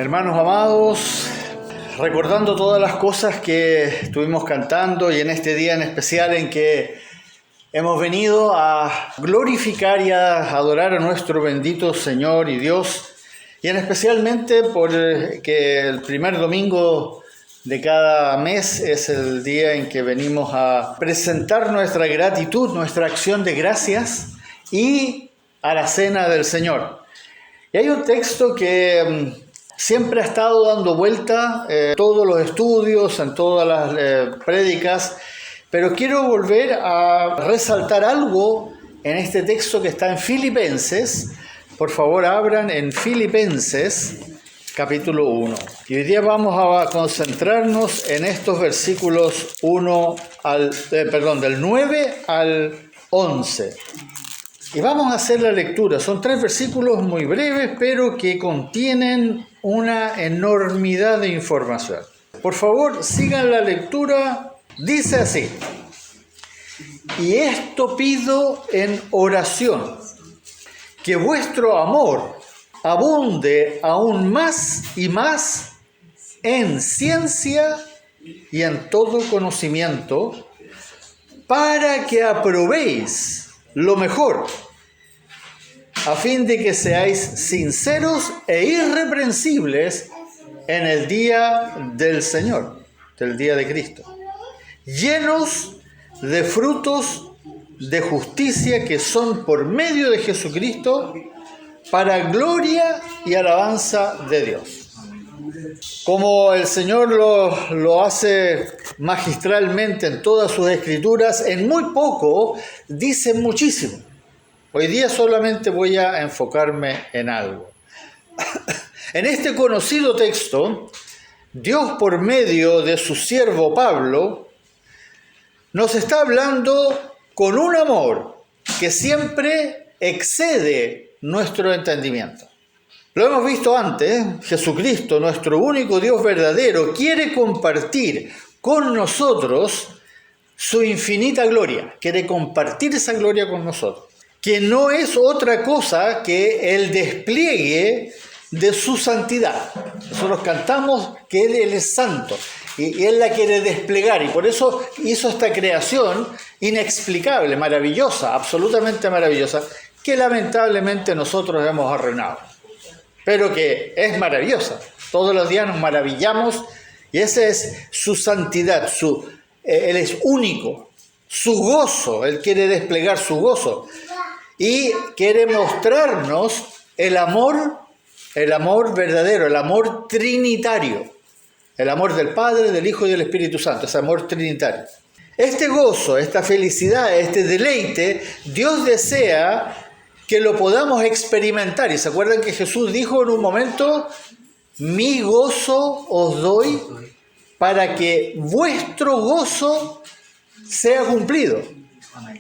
Hermanos amados, recordando todas las cosas que estuvimos cantando y en este día en especial en que hemos venido a glorificar y a adorar a nuestro bendito Señor y Dios, y en especialmente porque el primer domingo de cada mes es el día en que venimos a presentar nuestra gratitud, nuestra acción de gracias y a la cena del Señor. Y hay un texto que siempre ha estado dando vuelta en todos los estudios, en todas las prédicas, pero quiero volver a resaltar algo en este texto que está en Filipenses. Por favor, abran en Filipenses, capítulo 1. Y hoy día vamos a concentrarnos en estos versículos del 9 al 11. Y vamos a hacer la lectura. Son 3 versículos muy breves, pero que contienen una enormidad de información. Por favor, sigan la lectura. Dice así: y esto pido en oración, que vuestro amor abunde aún más y más en ciencia y en todo conocimiento, para que aprobéis lo mejor, a fin de que seáis sinceros e irreprensibles en el día del Señor, del día de Cristo, llenos de frutos de justicia que son por medio de Jesucristo, para gloria y alabanza de Dios. Como el Señor lo hace magistralmente en todas sus escrituras, en muy poco dice muchísimo. Hoy día solamente voy a enfocarme en algo. En este conocido texto, Dios, por medio de su siervo Pablo, nos está hablando con un amor que siempre excede nuestro entendimiento. Lo hemos visto antes. Jesucristo, nuestro único Dios verdadero, quiere compartir con nosotros su infinita gloria. Quiere compartir esa gloria con nosotros, que no es otra cosa que el despliegue de su santidad. Nosotros cantamos que Él es santo y Él la quiere desplegar, y por eso hizo esta creación inexplicable, maravillosa, absolutamente maravillosa, que lamentablemente nosotros hemos arruinado, pero que es maravillosa. Todos los días nos maravillamos, y esa es su santidad, Él es único, su gozo. Él quiere desplegar su gozo y quiere mostrarnos el amor verdadero, el amor trinitario, el amor del Padre, del Hijo y del Espíritu Santo, ese amor trinitario. Este gozo, esta felicidad, este deleite, Dios desea que lo podamos experimentar. Y se acuerdan que Jesús dijo en un momento: mi gozo os doy para que vuestro gozo sea cumplido.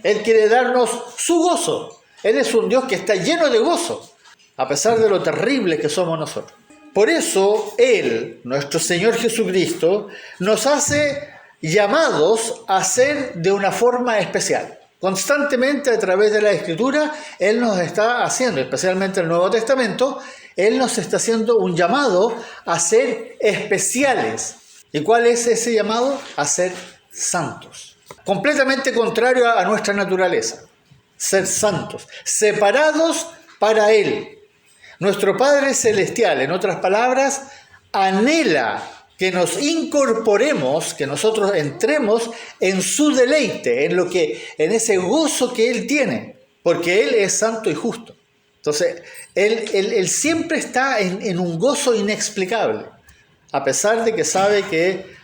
Él quiere darnos su gozo. Él es un Dios que está lleno de gozo, a pesar de lo terribles que somos nosotros. Por eso Él, nuestro Señor Jesucristo, nos hace llamados a ser de una forma especial. Constantemente, a través de la Escritura, Él nos está haciendo, especialmente el Nuevo Testamento, Él nos está haciendo un llamado a ser especiales. ¿Y cuál es ese llamado? A ser santos. Completamente contrario a nuestra naturaleza. Ser santos, separados para Él. Nuestro Padre Celestial, en otras palabras, anhela que nos incorporemos, que nosotros entremos en su deleite, en ese gozo que Él tiene, porque Él es santo y justo. Entonces, Él siempre está en un gozo inexplicable, a pesar de que sabe que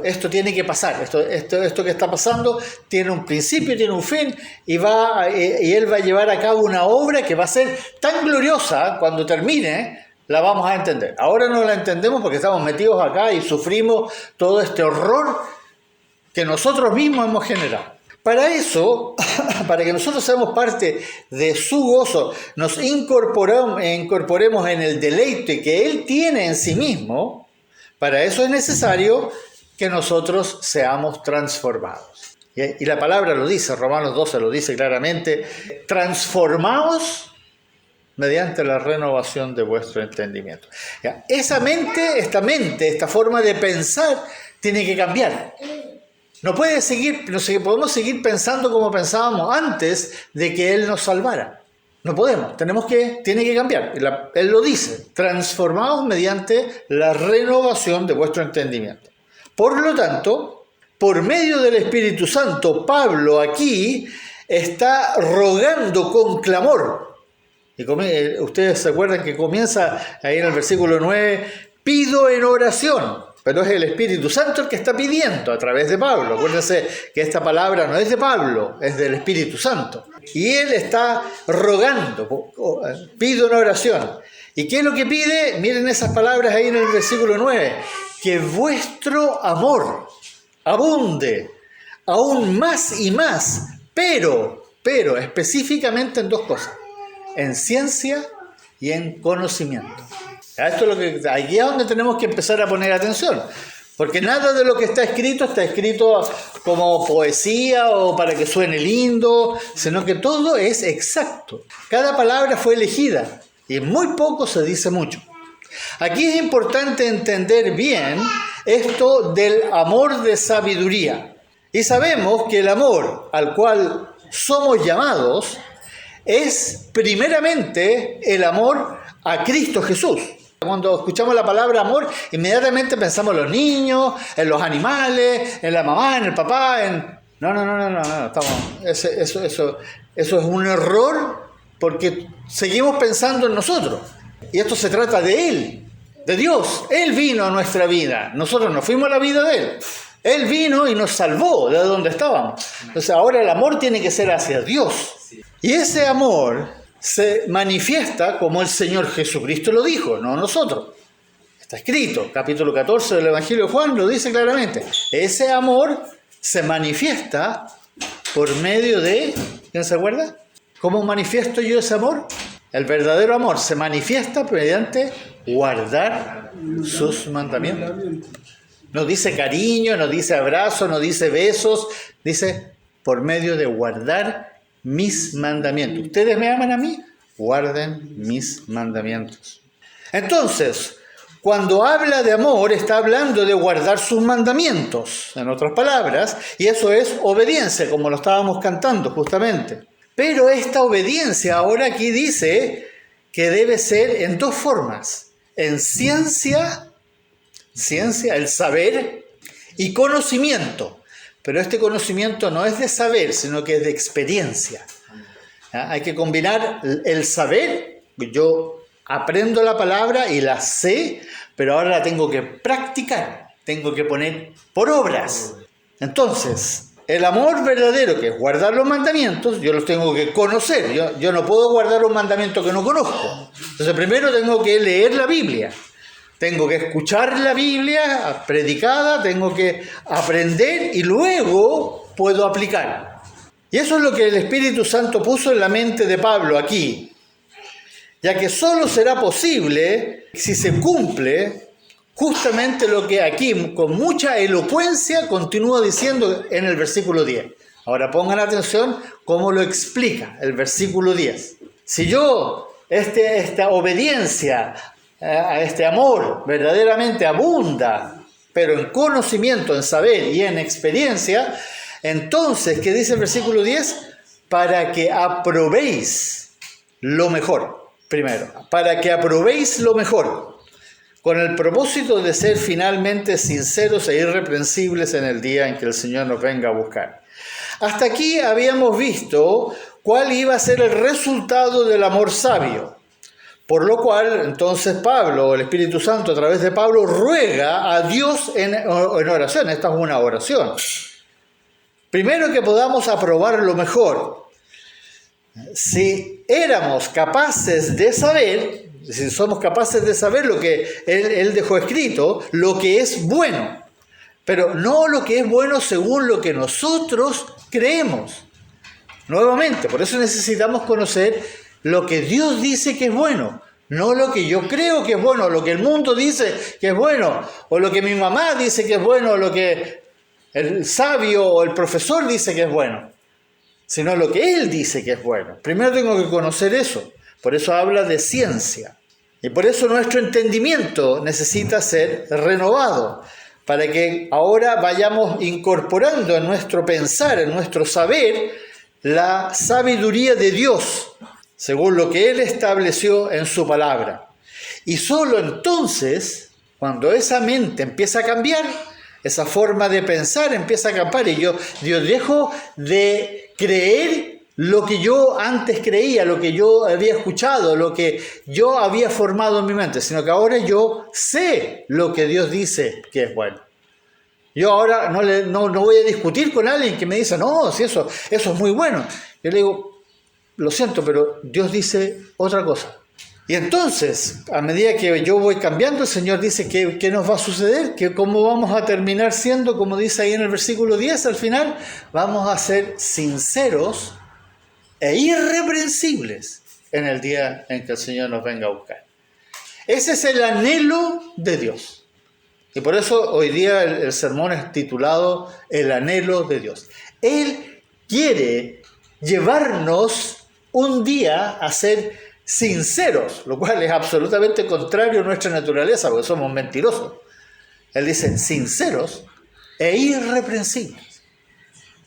esto tiene que pasar, esto que está pasando tiene un principio, tiene un fin, y Él va a llevar a cabo una obra que va a ser tan gloriosa. Cuando termine, la vamos a entender. Ahora no la entendemos porque estamos metidos acá y sufrimos todo este horror que nosotros mismos hemos generado. Para eso, para que nosotros seamos parte de su gozo, nos incorporemos en el deleite que Él tiene en sí mismo. Para eso es necesario que nosotros seamos transformados. Y la palabra lo dice, Romanos 12 lo dice claramente: transformaos mediante la renovación de vuestro entendimiento. Ya, esta forma de pensar tiene que cambiar. No podemos seguir pensando como pensábamos antes de que Él nos salvara. No podemos, tiene que cambiar. Él lo dice, transformados mediante la renovación de vuestro entendimiento. Por lo tanto, por medio del Espíritu Santo, Pablo aquí está rogando con clamor. Y ustedes se acuerdan que comienza ahí en el versículo 9, pido en oración. Pero es el Espíritu Santo el que está pidiendo a través de Pablo. Acuérdense que esta palabra no es de Pablo, es del Espíritu Santo. Y él está rogando, pido en oración. ¿Y qué es lo que pide? Miren esas palabras ahí en el versículo 9. Que vuestro amor abunde aún más y más, pero específicamente en dos cosas. En ciencia y en conocimiento. Esto es aquí es donde tenemos que empezar a poner atención, porque nada de lo que está escrito como poesía o para que suene lindo, sino que todo es exacto. Cada palabra fue elegida y muy poco se dice mucho. Aquí es importante entender bien esto del amor de sabiduría. Y sabemos que el amor al cual somos llamados es primeramente el amor a Cristo Jesús. Cuando escuchamos la palabra amor, inmediatamente pensamos en los niños, en los animales, en la mamá, en el papá, No. Eso es un error porque seguimos pensando en nosotros. Y esto se trata de Él, de Dios. Él vino a nuestra vida. Nosotros nos fuimos a la vida de Él. Él vino y nos salvó de donde estábamos. Entonces ahora el amor tiene que ser hacia Dios. Y ese amor se manifiesta como el Señor Jesucristo lo dijo, no nosotros. Está escrito, capítulo 14 del Evangelio de Juan lo dice claramente. Ese amor se manifiesta por medio de... ¿Quién se acuerda? ¿Cómo manifiesto yo ese amor? El verdadero amor se manifiesta mediante guardar sus mandamientos. No dice cariño, no dice abrazo, no dice besos, dice por medio de guardar mis mandamientos. ¿Ustedes me aman a mí? Guarden mis mandamientos. Entonces, cuando habla de amor, está hablando de guardar sus mandamientos, en otras palabras, y eso es obediencia, como lo estábamos cantando justamente. Pero esta obediencia ahora aquí dice que debe ser en dos formas. En ciencia, el saber, y conocimiento. Pero este conocimiento no es de saber, sino que es de experiencia. Hay que combinar el saber. Yo aprendo la palabra y la sé, pero ahora la tengo que practicar. Tengo que poner por obras. Entonces, el amor verdadero, que es guardar los mandamientos, yo los tengo que conocer. Yo no puedo guardar un mandamiento que no conozco. Entonces, primero tengo que leer la Biblia. Tengo que escuchar la Biblia predicada, tengo que aprender y luego puedo aplicar. Y eso es lo que el Espíritu Santo puso en la mente de Pablo aquí, ya que solo será posible si se cumple justamente lo que aquí con mucha elocuencia continúa diciendo en el versículo 10. Ahora pongan atención cómo lo explica el versículo 10. Si yo, esta obediencia a este amor verdaderamente abunda, pero en conocimiento, en saber y en experiencia, entonces, ¿qué dice el versículo 10? Para que aprobéis lo mejor, primero, para que aprobéis lo mejor, con el propósito de ser finalmente sinceros e irreprensibles en el día en que el Señor nos venga a buscar. Hasta aquí habíamos visto cuál iba a ser el resultado del amor sabio. Por lo cual, entonces Pablo, el Espíritu Santo a través de Pablo, ruega a Dios en oración. Esta es una oración. Primero que podamos aprobar lo mejor. Si éramos capaces de saber, si somos capaces de saber lo que él dejó escrito, lo que es bueno. Pero no lo que es bueno según lo que nosotros creemos. Nuevamente, por eso necesitamos conocer lo que Dios dice que es bueno, no lo que yo creo que es bueno, lo que el mundo dice que es bueno, o lo que mi mamá dice que es bueno, o lo que el sabio o el profesor dice que es bueno, sino lo que Él dice que es bueno. Primero tengo que conocer eso, Por eso habla de ciencia. Y por eso nuestro entendimiento necesita ser renovado, para que ahora vayamos incorporando en nuestro pensar, en nuestro saber, la sabiduría de Dios, según lo que Él estableció en su palabra. Y solo entonces, cuando esa mente empieza a cambiar, esa forma de pensar empieza a cambiar, y yo dejo de creer lo que yo antes creía, lo que yo había escuchado, lo que yo había formado en mi mente, sino que ahora yo sé lo que Dios dice que es bueno. Yo ahora no voy a discutir con alguien que me dice, no, si eso es muy bueno. Yo le digo, lo siento, pero Dios dice otra cosa. Y entonces, a medida que yo voy cambiando, el Señor dice ¿qué nos va a suceder? Que cómo vamos a terminar siendo, como dice ahí en el versículo 10, al final, vamos a ser sinceros e irreprensibles en el día en que el Señor nos venga a buscar. Ese es el anhelo de Dios. Y por eso hoy día el sermón es titulado El anhelo de Dios. Él quiere llevarnos un día a ser sinceros, lo cual es absolutamente contrario a nuestra naturaleza, porque somos mentirosos. Él dice sinceros e irreprensibles,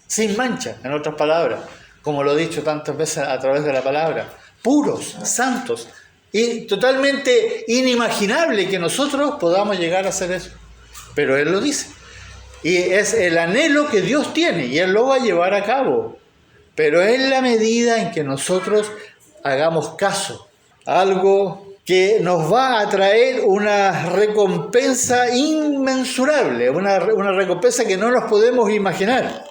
sin mancha, en otras palabras, como lo he dicho tantas veces a través de la palabra, puros, santos, y totalmente inimaginable que nosotros podamos llegar a hacer eso. Pero Él lo dice. Y es el anhelo que Dios tiene, y Él lo va a llevar a cabo. Pero en la medida en que nosotros hagamos caso, algo que nos va a traer una recompensa inmensurable, una recompensa que no nos podemos imaginar.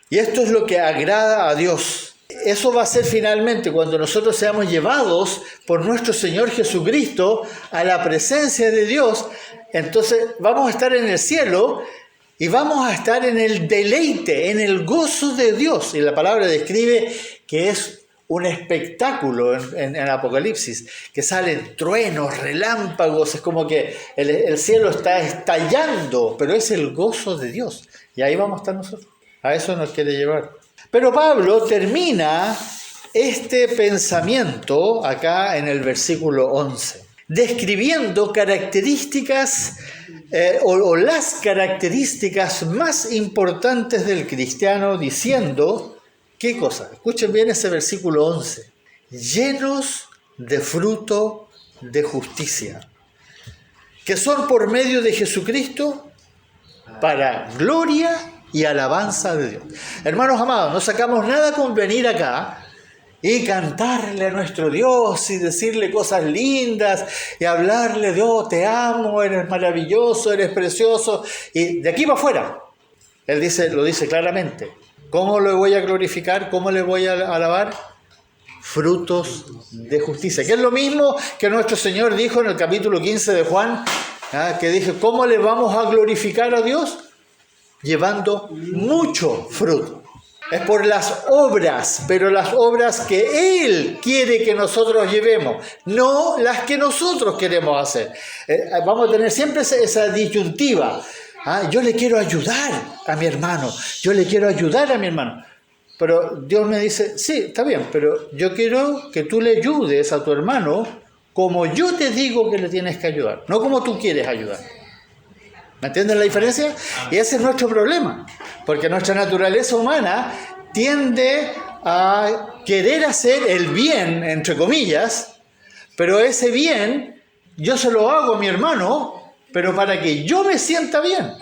Y esto es lo que agrada a Dios. Eso va a ser finalmente cuando nosotros seamos llevados por nuestro Señor Jesucristo a la presencia de Dios. Entonces vamos a estar en el cielo y vamos a estar en el deleite, en el gozo de Dios. Y la palabra describe que es un espectáculo en Apocalipsis, que salen truenos, relámpagos, es como que el cielo está estallando, pero es el gozo de Dios. Y ahí vamos a estar nosotros. A eso nos quiere llevar. Pero Pablo termina este pensamiento acá en el versículo 11, describiendo características o las características más importantes del cristiano, diciendo, ¿qué cosa? Escuchen bien ese versículo 11, llenos de fruto de justicia, que son por medio de Jesucristo para gloria y alabanza de Dios. Hermanos amados, no sacamos nada con venir acá y cantarle a nuestro Dios y decirle cosas lindas y hablarle de, oh, te amo, eres maravilloso, eres precioso, y de aquí para afuera. Él lo dice claramente. ¿Cómo lo voy a glorificar? ¿Cómo le voy a alabar? Frutos de justicia. Que es lo mismo que nuestro Señor dijo en el capítulo 15 de Juan, que dije, ¿cómo le vamos a glorificar a Dios? Llevando mucho fruto. Es por las obras, pero las obras que Él quiere que nosotros llevemos, no las que nosotros queremos hacer. Vamos a tener siempre esa disyuntiva. Yo le quiero ayudar a mi hermano, Pero Dios me dice, sí, está bien, pero yo quiero que tú le ayudes a tu hermano como yo te digo que le tienes que ayudar, no como tú quieres ayudar. ¿Me entienden la diferencia? Y ese es nuestro problema, porque nuestra naturaleza humana tiende a querer hacer el bien, entre comillas, pero ese bien yo se lo hago a mi hermano, pero para que yo me sienta bien.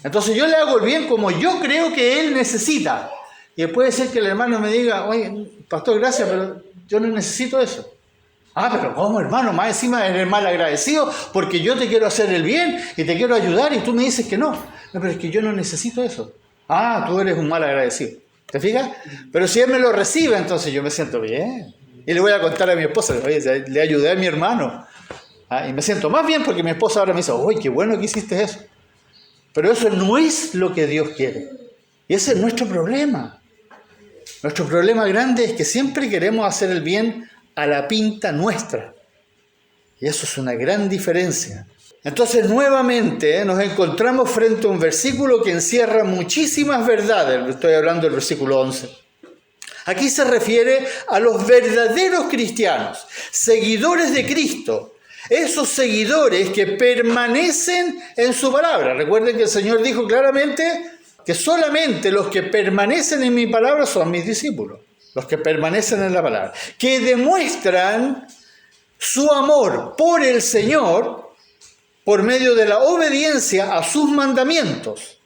Entonces yo le hago el bien como yo creo que él necesita. Y puede ser que el hermano me diga, oye, pastor, gracias, pero yo no necesito eso. Pero ¿cómo, hermano? Más encima eres mal agradecido porque yo te quiero hacer el bien y te quiero ayudar y tú me dices que no. No, pero es que yo no necesito eso. Tú eres un mal agradecido. ¿Te fijas? Pero si él me lo recibe, entonces yo me siento bien. Y le voy a contar a mi esposa, oye, le ayudé a mi hermano. Y me siento más bien porque mi esposa ahora me dice, oye, qué bueno que hiciste eso. Pero eso no es lo que Dios quiere. Y ese es nuestro problema. Nuestro problema grande es que siempre queremos hacer el bien a la pinta nuestra. Y eso es una gran diferencia. Entonces, nuevamente, nos encontramos frente a un versículo que encierra muchísimas verdades. Estoy hablando del versículo 11. Aquí se refiere a los verdaderos cristianos, seguidores de Cristo. Esos seguidores que permanecen en su palabra. Recuerden que el Señor dijo claramente que solamente los que permanecen en mi palabra son mis discípulos. Los que permanecen en la palabra. Que demuestran su amor por el Señor por medio de la obediencia a sus mandamientos.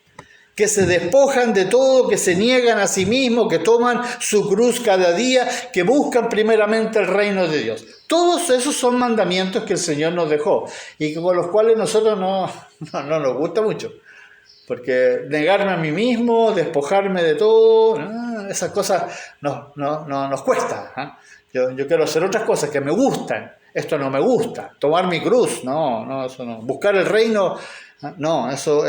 Que se despojan de todo, que se niegan a sí mismos, que toman su cruz cada día, que buscan primeramente el reino de Dios. Todos esos son mandamientos que el Señor nos dejó y con los cuales nosotros no nos gusta mucho. Porque negarme a mí mismo, despojarme de todo, esas cosas nos cuesta. Yo quiero hacer otras cosas que me gustan. Esto no me gusta. Tomar mi cruz, no, eso no. Buscar el reino, no, eso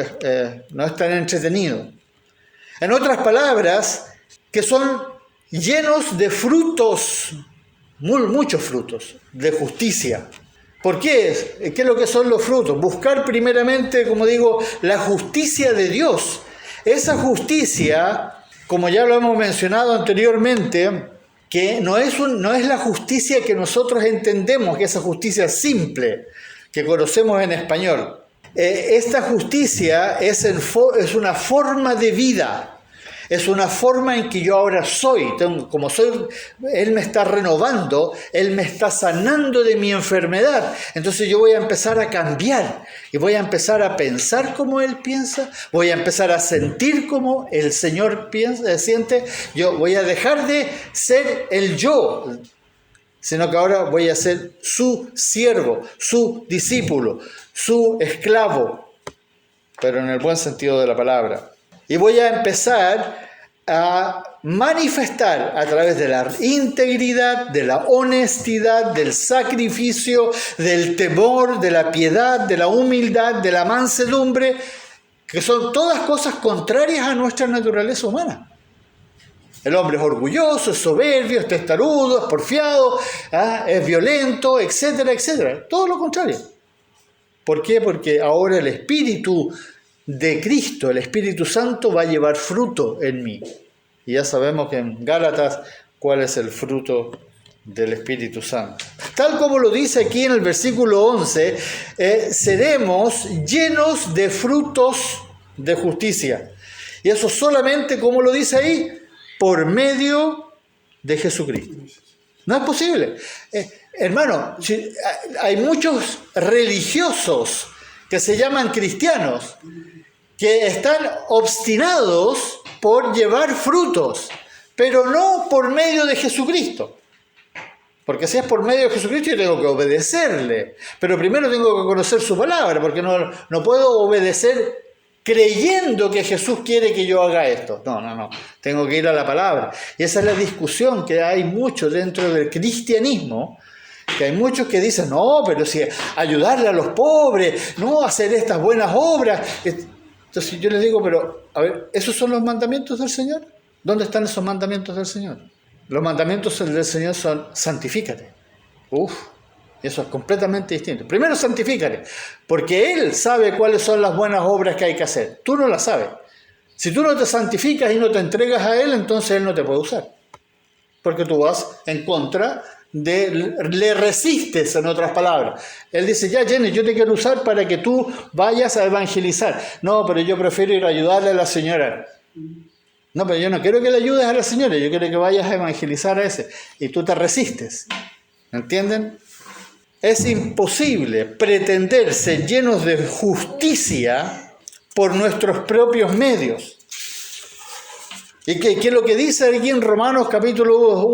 no es tan entretenido. En otras palabras, que son llenos de frutos, muchos frutos, de justicia. ¿Por qué? ¿Qué es lo que son los frutos? Buscar primeramente, como digo, la justicia de Dios. Esa justicia, como ya lo hemos mencionado anteriormente, que no es la justicia que nosotros entendemos, que esa justicia simple que conocemos en español. Esta justicia es una forma de vida. Es una forma en que yo ahora soy. Como soy, Él me está renovando, Él me está sanando de mi enfermedad. Entonces yo voy a empezar a cambiar y voy a empezar a pensar como Él piensa, voy a empezar a sentir como el Señor siente. Yo voy a dejar de ser el yo, sino que ahora voy a ser su siervo, su discípulo, su esclavo, pero en el buen sentido de la palabra. Y voy a empezar a manifestar a través de la integridad, de la honestidad, del sacrificio, del temor, de la piedad, de la humildad, de la mansedumbre, que son todas cosas contrarias a nuestra naturaleza humana. El hombre es orgulloso, es soberbio, es testarudo, es porfiado, es violento, etcétera, etcétera. Todo lo contrario. ¿Por qué? Porque ahora el Espíritu de Cristo, el Espíritu Santo, va a llevar fruto en mí. Y ya sabemos que en Gálatas cuál es el fruto del Espíritu Santo. Tal como lo dice aquí en el versículo 11, seremos llenos de frutos de justicia. Y eso solamente, como lo dice ahí, por medio de Jesucristo. No es posible. Hermano, hay muchos religiosos que se llaman cristianos, que están obstinados por llevar frutos, pero no por medio de Jesucristo. Porque si es por medio de Jesucristo yo tengo que obedecerle, pero primero tengo que conocer su palabra, porque no puedo obedecer creyendo que Jesús quiere que yo haga esto. No, tengo que ir a la palabra. Y esa es la discusión que hay mucho dentro del cristianismo, que hay muchos que dicen, no, pero si ayudarle a los pobres, no hacer estas buenas obras. Entonces yo les digo, pero a ver, ¿esos son los mandamientos del Señor? ¿Dónde están esos mandamientos del Señor? Los mandamientos del Señor son santifícate. Eso es completamente distinto. Primero santifícate, porque Él sabe cuáles son las buenas obras que hay que hacer. Tú no las sabes. Si tú no te santificas y no te entregas a Él, entonces Él no te puede usar. Porque tú vas en contra le resistes, en otras palabras. Él dice, ya Jenny, yo te quiero usar para que tú vayas a evangelizar. No, pero yo prefiero ir a ayudarle a la señora. No, pero yo no quiero que le ayudes a la señora, yo quiero que vayas a evangelizar a ese. Y tú te resistes. ¿Entienden? Es imposible pretender ser llenos de justicia por nuestros propios medios. ¿Y qué es lo que dice aquí en Romanos capítulo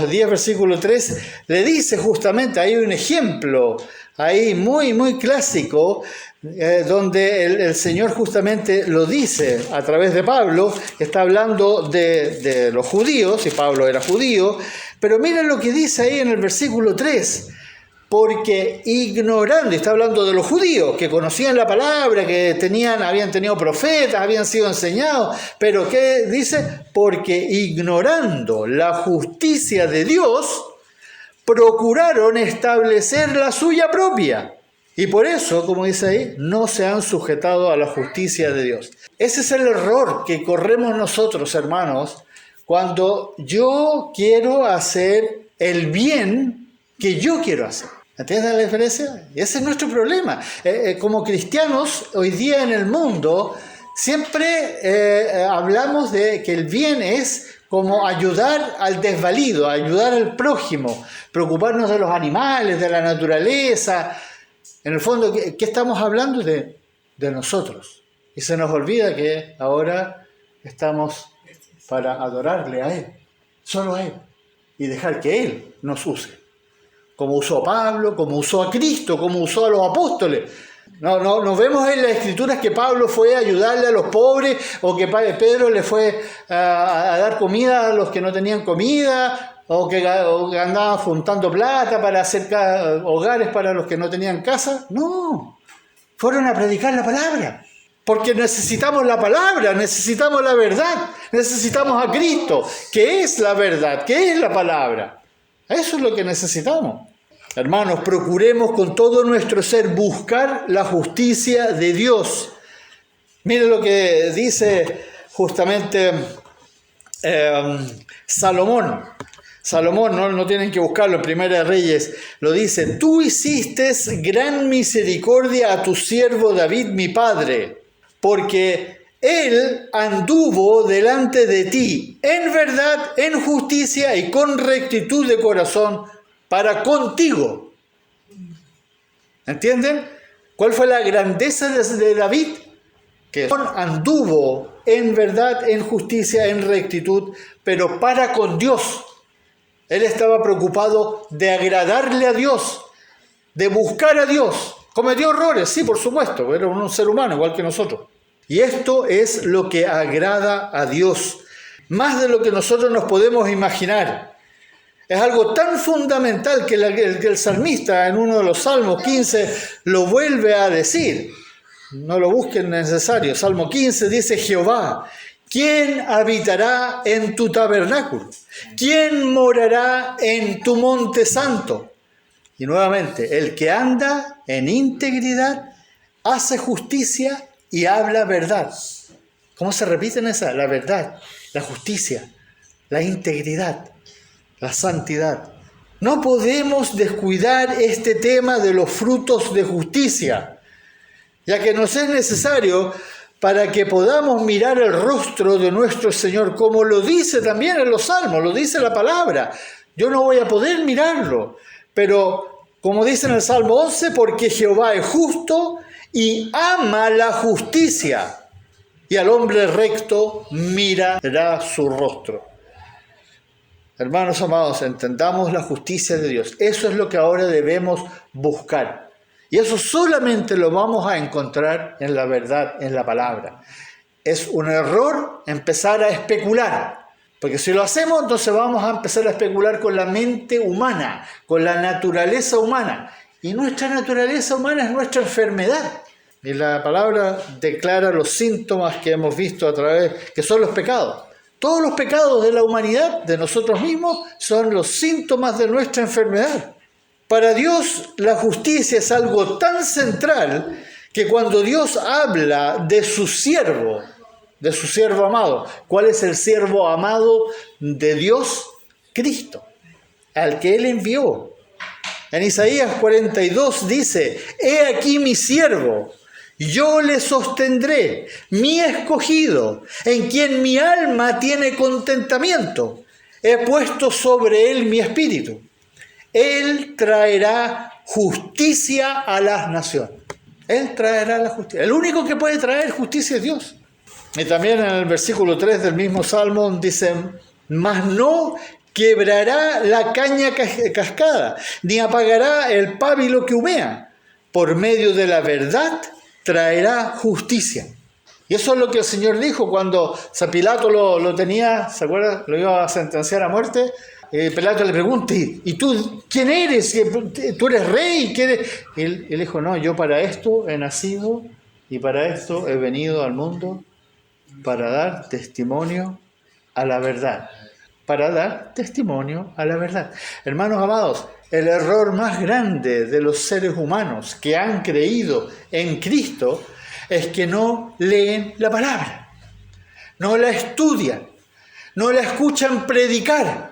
10, versículo 3? Le dice justamente, hay un ejemplo ahí muy, muy clásico, donde el Señor justamente lo dice a través de Pablo, que está hablando de los judíos, y Pablo era judío, pero miren lo que dice ahí en el versículo 3. Porque ignorando, está hablando de los judíos que conocían la palabra, que habían tenido profetas, habían sido enseñados, pero ¿qué dice? Porque ignorando la justicia de Dios, procuraron establecer la suya propia. Y por eso, como dice ahí, no se han sujetado a la justicia de Dios. Ese es el error que corremos nosotros, hermanos, cuando yo quiero hacer el bien que yo quiero hacer. ¿Entienden la diferencia? Y ese es nuestro problema. Como cristianos, hoy día en el mundo, siempre hablamos de que el bien es como ayudar al desvalido, ayudar al prójimo, preocuparnos de los animales, de la naturaleza. En el fondo, ¿qué estamos hablando? De nosotros. Y se nos olvida que ahora estamos para adorarle a Él, solo a Él, y dejar que Él nos use. Como usó a Pablo, como usó a Cristo, como usó a los apóstoles. No vemos en las Escrituras que Pablo fue a ayudarle a los pobres o que Pedro le fue a dar comida a los que no tenían comida o que andaban juntando plata para hacer hogares para los que no tenían casa. No, fueron a predicar la palabra. Porque necesitamos la palabra, necesitamos la verdad, necesitamos a Cristo, que es la verdad, que es la palabra. Eso es lo que necesitamos. Hermanos, procuremos con todo nuestro ser buscar la justicia de Dios. Miren lo que dice justamente Salomón. Salomón, no tienen que buscarlo en Primera de Reyes, lo dice: tú hiciste gran misericordia a tu siervo David, mi padre, porque él anduvo delante de ti en verdad, en justicia y con rectitud de corazón para contigo. ¿Entienden? ¿Cuál fue la grandeza de David? Que anduvo en verdad, en justicia, en rectitud, pero para con Dios. Él estaba preocupado de agradarle a Dios, de buscar a Dios. Cometió errores, sí, por supuesto, era un ser humano igual que nosotros. Y esto es lo que agrada a Dios, más de lo que nosotros nos podemos imaginar. Es algo tan fundamental que el salmista en uno de los Salmos 15 lo vuelve a decir. No lo busquen necesario. Salmo 15 dice: Jehová, ¿quién habitará en tu tabernáculo? ¿Quién morará en tu monte santo? Y nuevamente, el que anda en integridad, hace justicia y habla verdad. ¿Cómo se repiten esas? La verdad, la justicia, la integridad, la santidad. No podemos descuidar este tema de los frutos de justicia, ya que nos es necesario para que podamos mirar el rostro de nuestro Señor, como lo dice también en los Salmos, lo dice la palabra. Yo no voy a poder mirarlo, pero como dice en el Salmo 11, porque Jehová es justo y ama la justicia, y al hombre recto mirará su rostro. Hermanos amados, entendamos la justicia de Dios. Eso es lo que ahora debemos buscar. Y eso solamente lo vamos a encontrar en la verdad, en la palabra. Es un error empezar a especular, porque si lo hacemos, entonces vamos a empezar a especular con la mente humana, con la naturaleza humana. Y nuestra naturaleza humana es nuestra enfermedad. Y la palabra declara los síntomas que hemos visto a través, que son los pecados. Todos los pecados de la humanidad, de nosotros mismos, son los síntomas de nuestra enfermedad. Para Dios, la justicia es algo tan central que cuando Dios habla de su siervo amado, ¿cuál es el siervo amado de Dios? Cristo, al que Él envió. En Isaías 42 dice: he aquí mi siervo, yo le sostendré, mi escogido, en quien mi alma tiene contentamiento. He puesto sobre él mi espíritu. Él traerá justicia a las naciones. Él traerá la justicia. El único que puede traer justicia es Dios. Y también en el versículo 3 del mismo Salmo dice: mas no quebrará la caña cascada, ni apagará el pábilo que humea. Por medio de la verdad traerá justicia. Y eso es lo que el Señor dijo cuando San Pilato lo tenía, ¿se acuerdan? Lo iba a sentenciar a muerte. Pilato le pregunta: ¿y tú quién eres? ¿Tú eres rey? Y él dijo: no, yo para esto he nacido y para esto he venido al mundo, para dar testimonio a la verdad. Para dar testimonio a la verdad. Hermanos amados, el error más grande de los seres humanos que han creído en Cristo es que no leen la palabra, no la estudian, no la escuchan predicar.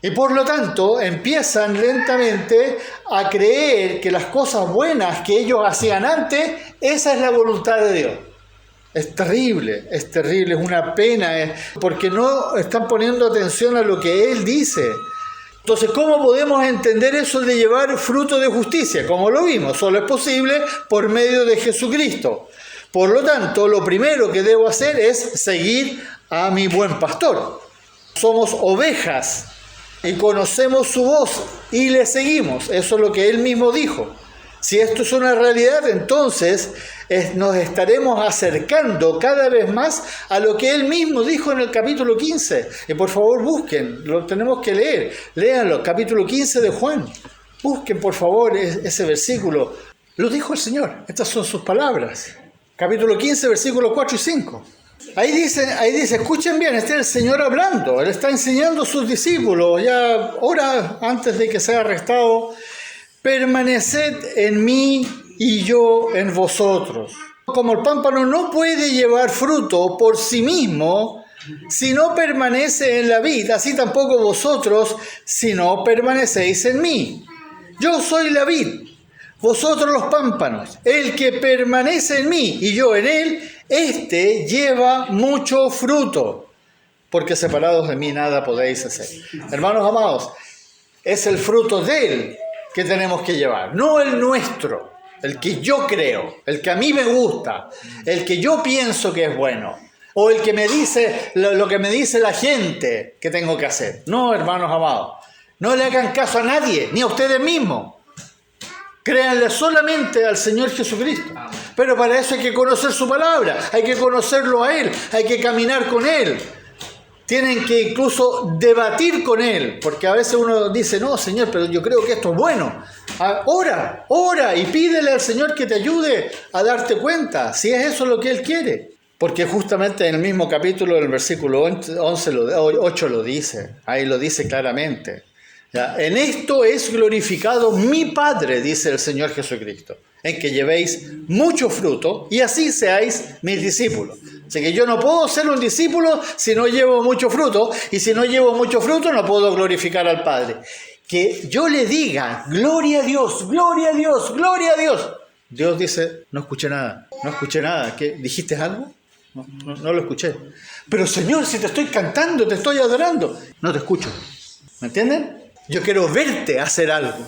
Y por lo tanto empiezan lentamente a creer que las cosas buenas que ellos hacían antes, esa es la voluntad de Dios. Es terrible, es una pena, porque no están poniendo atención a lo que Él dice. Entonces, ¿cómo podemos entender eso de llevar fruto de justicia? Como lo vimos, solo es posible por medio de Jesucristo. Por lo tanto, lo primero que debo hacer es seguir a mi buen pastor. Somos ovejas y conocemos su voz y le seguimos. Eso es lo que Él mismo dijo. Si esto es una realidad, entonces nos estaremos acercando cada vez más a lo que Él mismo dijo en el capítulo 15. Y por favor busquen, lo tenemos que leer. Léanlo, capítulo 15 de Juan. Busquen por favor ese versículo. Lo dijo el Señor, estas son sus palabras. Capítulo 15, versículos 4 y 5. Ahí dice, escuchen bien, este es el Señor hablando. Él está enseñando a sus discípulos, ya horas antes de que sea arrestado. Permaneced en mí y yo en vosotros. Como el pámpano no puede llevar fruto por sí mismo si no permanece en la vid, así tampoco vosotros si no permanecéis en mí. Yo soy la vid, vosotros los pámpanos. El que permanece en mí y yo en él, éste lleva mucho fruto, porque separados de mí nada podéis hacer. Hermanos amados, es el fruto de él que tenemos que llevar, no el nuestro, el que yo creo, el que a mí me gusta, el que yo pienso que es bueno, o el que me dice lo que me dice la gente que tengo que hacer. No, hermanos amados, no le hagan caso a nadie, ni a ustedes mismos. Créanle solamente al Señor Jesucristo. Pero para eso hay que conocer su palabra, hay que conocerlo a Él, hay que caminar con Él. Tienen que incluso debatir con Él, porque a veces uno dice, no, Señor, pero yo creo que esto es bueno. Ora y pídele al Señor que te ayude a darte cuenta, si es eso lo que Él quiere. Porque justamente en el mismo capítulo, en el versículo 8 lo dice, ahí lo dice claramente. ¿Ya? En esto es glorificado mi Padre, dice el Señor Jesucristo, en que llevéis mucho fruto y así seáis mis discípulos. Así que yo no puedo ser un discípulo si no llevo mucho fruto, y si no llevo mucho fruto no puedo glorificar al Padre. Que yo le diga, gloria a Dios, gloria a Dios, gloria a Dios. Dios dice, no escuché nada. ¿Qué? ¿Dijiste algo? No lo escuché. Pero Señor, si te estoy cantando, te estoy adorando. No te escucho. ¿Me entienden? Yo quiero verte hacer algo.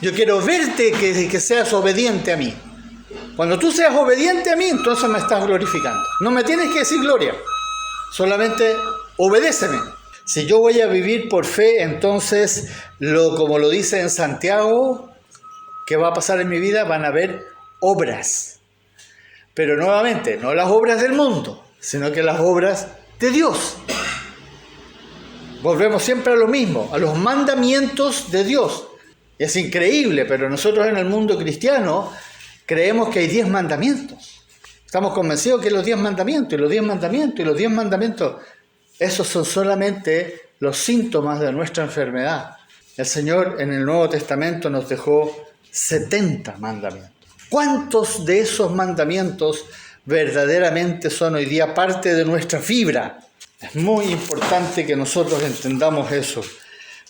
Yo quiero verte que seas obediente a mí. Cuando tú seas obediente a mí, entonces me estás glorificando. No me tienes que decir gloria. Solamente obedéceme. Si yo voy a vivir por fe, entonces, como lo dice en Santiago, ¿qué va a pasar en mi vida? Van a haber obras. Pero nuevamente, no las obras del mundo, sino que las obras de Dios. Volvemos siempre a lo mismo, a los mandamientos de Dios. Y es increíble, pero nosotros en el mundo cristiano creemos que hay 10 mandamientos. Estamos convencidos que los 10 mandamientos, y los 10 mandamientos, y los 10 mandamientos, esos son solamente los síntomas de nuestra enfermedad. El Señor en el Nuevo Testamento nos dejó 70 mandamientos. ¿Cuántos de esos mandamientos verdaderamente son hoy día parte de nuestra fibra? Es muy importante que nosotros entendamos eso.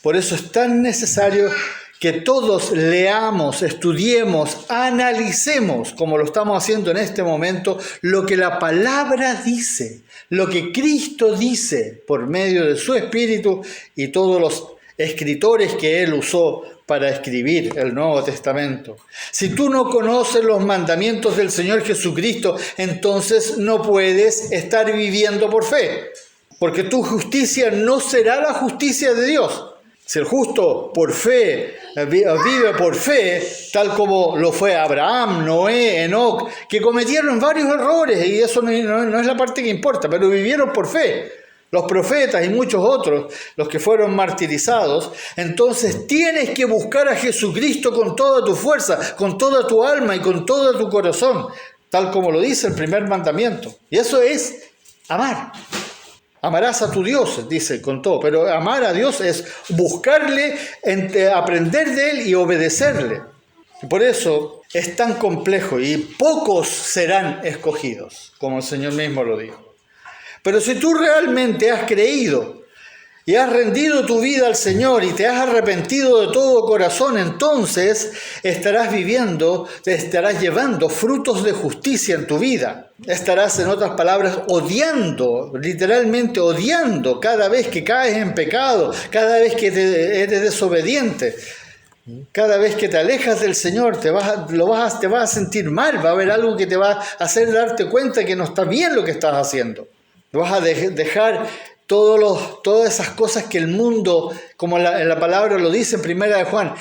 Por eso es tan necesario que todos leamos, estudiemos, analicemos, como lo estamos haciendo en este momento, lo que la palabra dice, lo que Cristo dice por medio de su Espíritu y todos los escritores que Él usó para escribir el Nuevo Testamento. Si tú no conoces los mandamientos del Señor Jesucristo, entonces no puedes estar viviendo por fe, porque tu justicia no será la justicia de Dios. Si el justo por fe vive por fe, tal como lo fue Abraham, Noé, Enoc, que cometieron varios errores, y eso no es la parte que importa, pero vivieron por fe. Los profetas y muchos otros, los que fueron martirizados, entonces tienes que buscar a Jesucristo con toda tu fuerza, con toda tu alma y con todo tu corazón, tal como lo dice el primer mandamiento. Y eso es amar. Amarás a tu Dios, dice con todo, pero amar a Dios es buscarle, aprender de Él y obedecerle. Y por eso es tan complejo y pocos serán escogidos, como el Señor mismo lo dijo. Pero si tú realmente has creído y has rendido tu vida al Señor y te has arrepentido de todo corazón, entonces estarás llevando frutos de justicia en tu vida. Estarás, en otras palabras, odiando, literalmente odiando cada vez que caes en pecado, cada vez que eres desobediente, cada vez que te alejas del Señor, te vas a sentir mal, va a haber algo que te va a hacer darte cuenta que no está bien lo que estás haciendo. Vas a dejar todas esas cosas que el mundo, como en la palabra lo dice en Primera de Juan,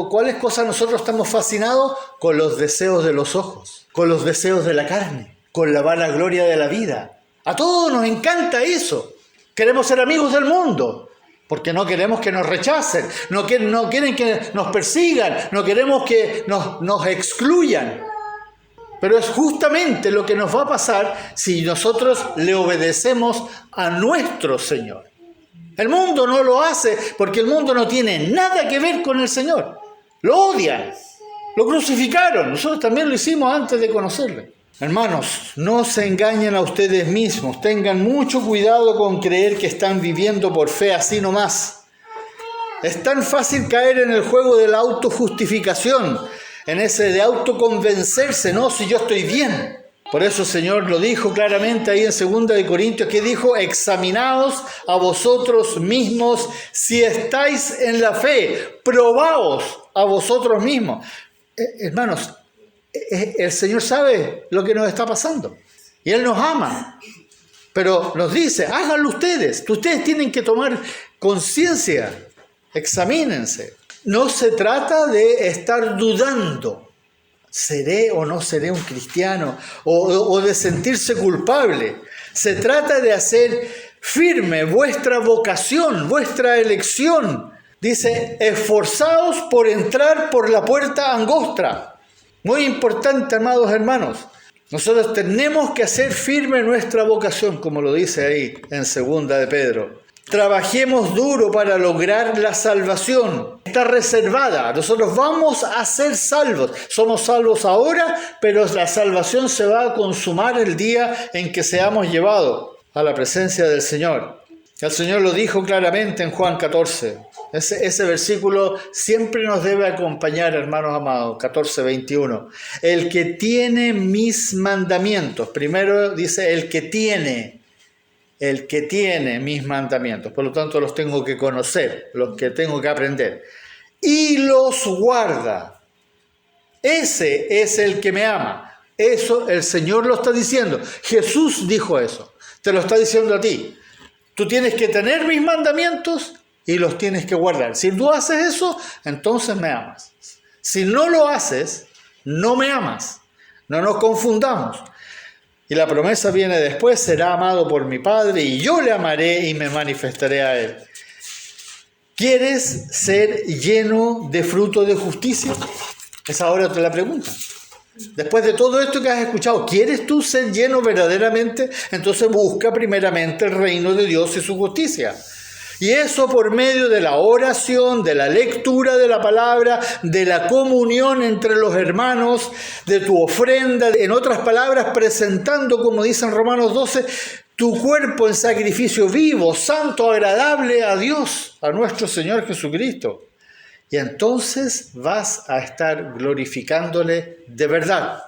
¿cuáles cosas nosotros estamos fascinados? Con los deseos de los ojos, con los deseos de la carne, con la vanagloria de la vida. A todos nos encanta eso. Queremos ser amigos del mundo, porque no queremos que nos rechacen, no quieren que nos persigan, no queremos que nos excluyan. Pero es justamente lo que nos va a pasar si nosotros le obedecemos a nuestro Señor. El mundo no lo hace porque el mundo no tiene nada que ver con el Señor. Lo odian, lo crucificaron. Nosotros también lo hicimos antes de conocerle. Hermanos, no se engañen a ustedes mismos. Tengan mucho cuidado con creer que están viviendo por fe así nomás. Es tan fácil caer en el juego de la autojustificación, en ese de autoconvencerse, no, si yo estoy bien. Por eso el Señor lo dijo claramente ahí en 2 de Corintios, que dijo, examinaos a vosotros mismos si estáis en la fe, probaos a vosotros mismos. Hermanos, el Señor sabe lo que nos está pasando y Él nos ama, pero nos dice, háganlo ustedes tienen que tomar conciencia, examínense. No se trata de estar dudando, ¿seré o no seré un cristiano? O de sentirse culpable. Se trata de hacer firme vuestra vocación, vuestra elección. Dice, esforzaos por entrar por la puerta angosta. Muy importante, amados hermanos. Nosotros tenemos que hacer firme nuestra vocación, como lo dice ahí en 2 de Pedro. Trabajemos duro para lograr la salvación. Está reservada. Nosotros vamos a ser salvos. Somos salvos ahora, pero la salvación se va a consumar el día en que seamos llevados a la presencia del Señor. El Señor lo dijo claramente en Juan 14. Ese versículo siempre nos debe acompañar, hermanos amados. 14:21. El que tiene mis mandamientos. Primero dice el que tiene mis mandamientos, por lo tanto los tengo que conocer, los que tengo que aprender, y los guarda. Ese es el que me ama. Eso el Señor lo está diciendo. Jesús dijo eso. Te lo está diciendo a ti. Tú tienes que tener mis mandamientos y los tienes que guardar. Si tú haces eso, entonces me amas. Si no lo haces, no me amas. No nos confundamos. Y la promesa viene después, será amado por mi Padre y yo le amaré y me manifestaré a Él. ¿Quieres ser lleno de fruto de justicia? Esa ahora te la pregunta. Después de todo esto que has escuchado, ¿quieres tú ser lleno verdaderamente? Entonces busca primeramente el reino de Dios y su justicia. Y eso por medio de la oración, de la lectura de la palabra, de la comunión entre los hermanos, de tu ofrenda, en otras palabras, presentando, como dice en Romanos 12, tu cuerpo en sacrificio vivo, santo, agradable a Dios, a nuestro Señor Jesucristo. Y entonces vas a estar glorificándole de verdad.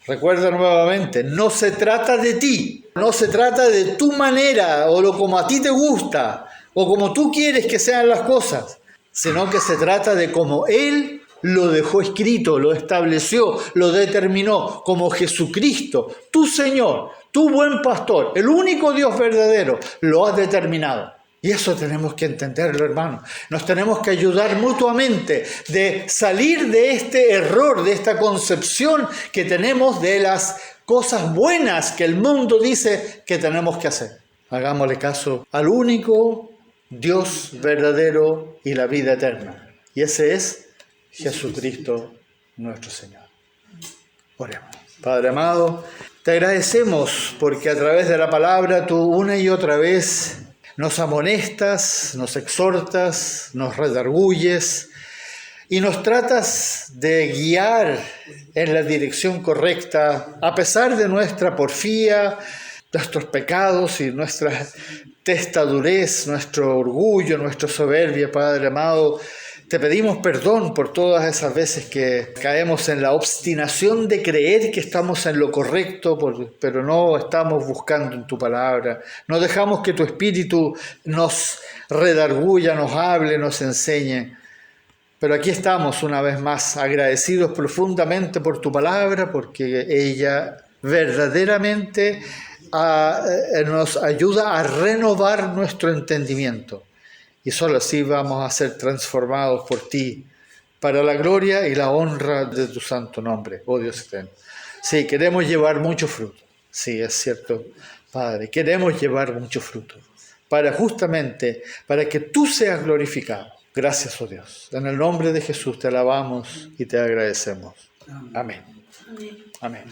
Recuerda nuevamente, no se trata de ti, no se trata de tu manera o lo como a ti te gusta, o como tú quieres que sean las cosas, sino que se trata de cómo Él lo dejó escrito, lo estableció, lo determinó, como Jesucristo, tu Señor, tu buen pastor, el único Dios verdadero, lo ha determinado. Y eso tenemos que entenderlo, hermano. Nos tenemos que ayudar mutuamente de salir de este error, de esta concepción que tenemos de las cosas buenas que el mundo dice que tenemos que hacer. Hagámosle caso al único Dios verdadero y la vida eterna. Y ese es Jesucristo nuestro Señor. Oremos. Padre amado, Te agradecemos porque a través de la palabra tú una y otra vez nos amonestas, nos exhortas, nos redarguyes y nos tratas de guiar en la dirección correcta a pesar de nuestra porfía, nuestros pecados y nuestra testadurez, nuestro orgullo, nuestra soberbia, Padre amado. Te pedimos perdón por todas esas veces que caemos en la obstinación de creer que estamos en lo correcto, pero no estamos buscando en tu palabra. No dejamos que tu Espíritu nos redarguya, nos hable, nos enseñe. Pero aquí estamos una vez más agradecidos profundamente por tu palabra, porque ella verdaderamente nos ayuda a renovar nuestro entendimiento. Y solo así vamos a ser transformados por ti, para la gloria y la honra de tu santo nombre, oh Dios eterno. Sí, queremos llevar mucho fruto. Sí, es cierto, Padre, queremos llevar mucho fruto, justamente para que tú seas glorificado. Gracias, oh Dios. En el nombre de Jesús te alabamos y te agradecemos. Amén. Amén.